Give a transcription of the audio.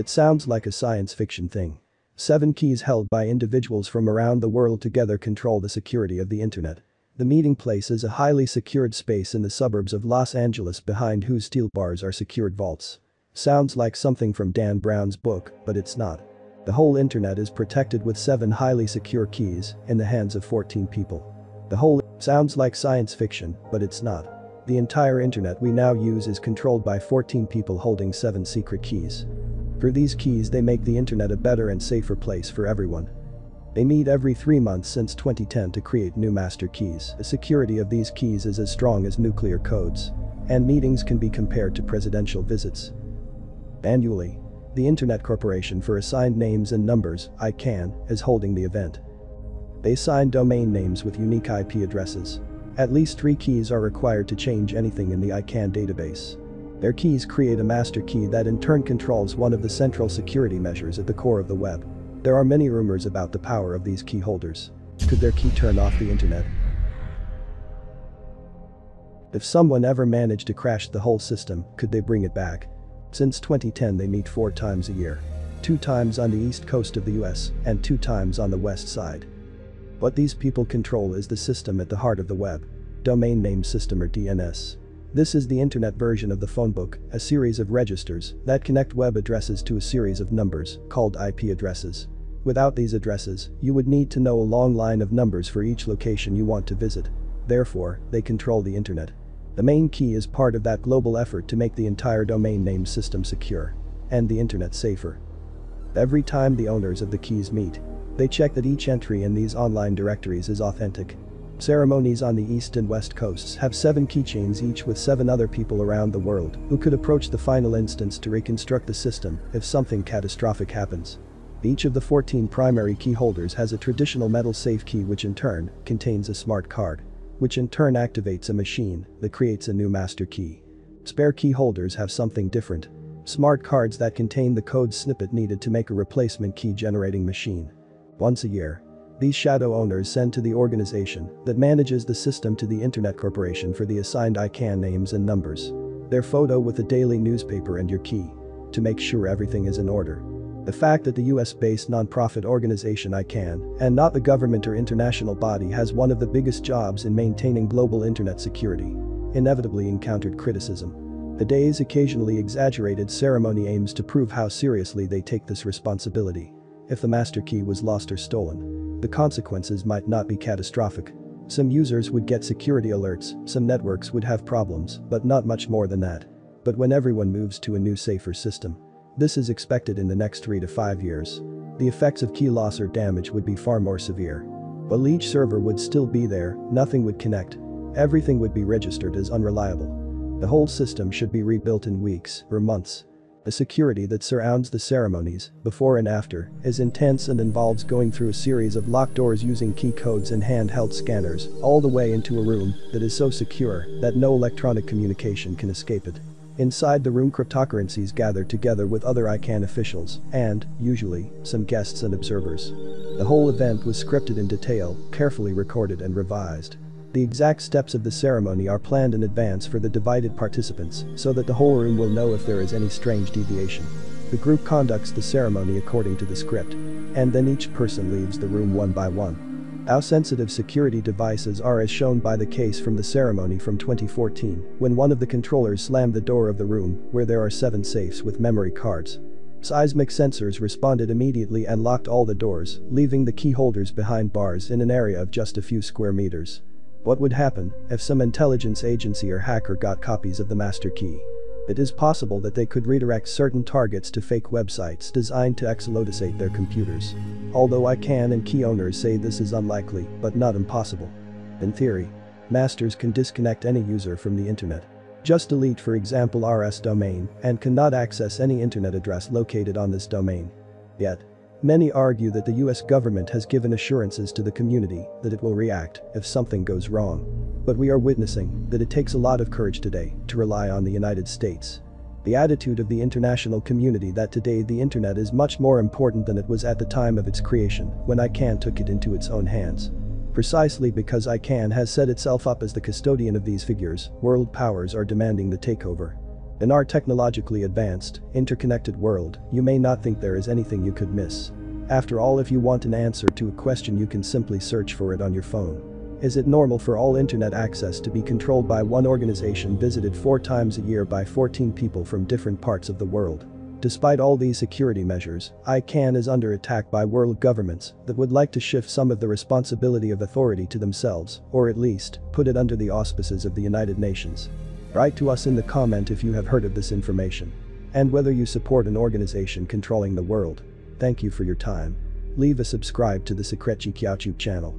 It sounds like a science fiction thing. 7 keys held by individuals from around the world together control the security of the internet. The meeting place is a highly secured space in the suburbs of Los Angeles behind whose steel bars are secured vaults. Sounds like something from Dan Brown's book, but it's not. The whole internet is protected with 7 highly secure keys in the hands of 14 people. The whole sounds like science fiction, but it's not. The entire internet we now use is controlled by 14 people holding 7 secret keys. Through these keys they make the internet a better and safer place for everyone. They meet every 3 months since 2010 to create new master keys. The security of these keys is as strong as nuclear codes. And meetings can be compared to presidential visits. Annually, the Internet Corporation for Assigned Names and Numbers, ICANN, is holding the event. They assign domain names with unique IP addresses. At least 3 keys are required to change anything in the ICANN database. Their keys create a master key that in turn controls one of the central security measures at the core of the web. There are many rumors about the power of these key holders. Could their key turn off the internet? If someone ever managed to crash the whole system, could they bring it back? Since 2010 they meet 4 times a year. 2 times on the east coast of the US and 2 times on the west side. What these people control is the system at the heart of the web. Domain Name System or DNS. This is the internet version of the phone book, a series of registers that connect web addresses to a series of numbers called IP addresses. Without these addresses, you would need to know a long line of numbers for each location you want to visit. Therefore, they control the internet. The main key is part of that global effort to make the entire domain name system secure and the internet safer. Every time the owners of the keys meet, they check that each entry in these online directories is authentic. Ceremonies on the east and west coasts have 7 keychains each with 7 other people around the world who could approach the final instance to reconstruct the system if something catastrophic happens. Each of the 14 primary key holders has a traditional metal safe key which in turn contains a smart card, which in turn activates a machine that creates a new master key. Spare key holders have something different. Smart cards that contain the code snippet needed to make a replacement key generating machine. Once a year, these shadow owners send to the organization that manages the system to the Internet Corporation for the assigned ICANN names and numbers. Their photo with a daily newspaper and your key. To make sure everything is in order. The fact that the US-based non-profit organization ICANN, and not the government or international body, has one of the biggest jobs in maintaining global internet security, inevitably encountered criticism. The day's occasionally exaggerated ceremony aims to prove how seriously they take this responsibility. If the master key was lost or stolen, the consequences might not be catastrophic. Some users would get security alerts, some networks would have problems, but not much more than that. But when everyone moves to a new safer system, this is expected in the next 3 to 5 years, the effects of key loss or damage would be far more severe. While each server would still be there, nothing would connect. Everything would be registered as unreliable. The whole system should be rebuilt in weeks or months. The security that surrounds the ceremonies, before and after, is intense and involves going through a series of locked doors using key codes and handheld scanners, all the way into a room that is so secure that no electronic communication can escape it. Inside the room, cryptocurrencies gather together with other ICANN officials and, usually, some guests and observers. The whole event was scripted in detail, carefully recorded and revised. The exact steps of the ceremony are planned in advance for the divided participants so that the whole room will know if there is any strange deviation. The group conducts the ceremony according to the script, and then each person leaves the room one by one. How sensitive security devices are as shown by the case from the ceremony from 2014, when one of the controllers slammed the door of the room where there are 7 safes with memory cards. Seismic sensors responded immediately and locked all the doors, leaving the key holders behind bars in an area of just a few square meters. What would happen if some intelligence agency or hacker got copies of the master key? It is possible that they could redirect certain targets to fake websites designed to exfiltrate their computers. Although ICANN and key owners say this is unlikely, but not impossible. In theory, masters can disconnect any user from the internet. Just delete, for example, RS domain and cannot access any internet address located on this domain. Yet, many argue that the US government has given assurances to the community that it will react if something goes wrong. But we are witnessing that it takes a lot of courage today to rely on the United States. The attitude of the international community that today the internet is much more important than it was at the time of its creation, when ICANN took it into its own hands. Precisely because ICANN has set itself up as the custodian of these figures, world powers are demanding the takeover. In our technologically advanced, interconnected world, you may not think there is anything you could miss. After all, if you want an answer to a question, you can simply search for it on your phone. Is it normal for all internet access to be controlled by one organization visited 4 times a year by 14 people from different parts of the world? Despite all these security measures, ICANN is under attack by world governments that would like to shift some of the responsibility of authority to themselves, or at least, put it under the auspices of the United Nations. Write to us in the comment if you have heard of this information. And whether you support an organization controlling the world. Thank you for your time. Leave a subscribe to the Secretchi Kiaochu channel.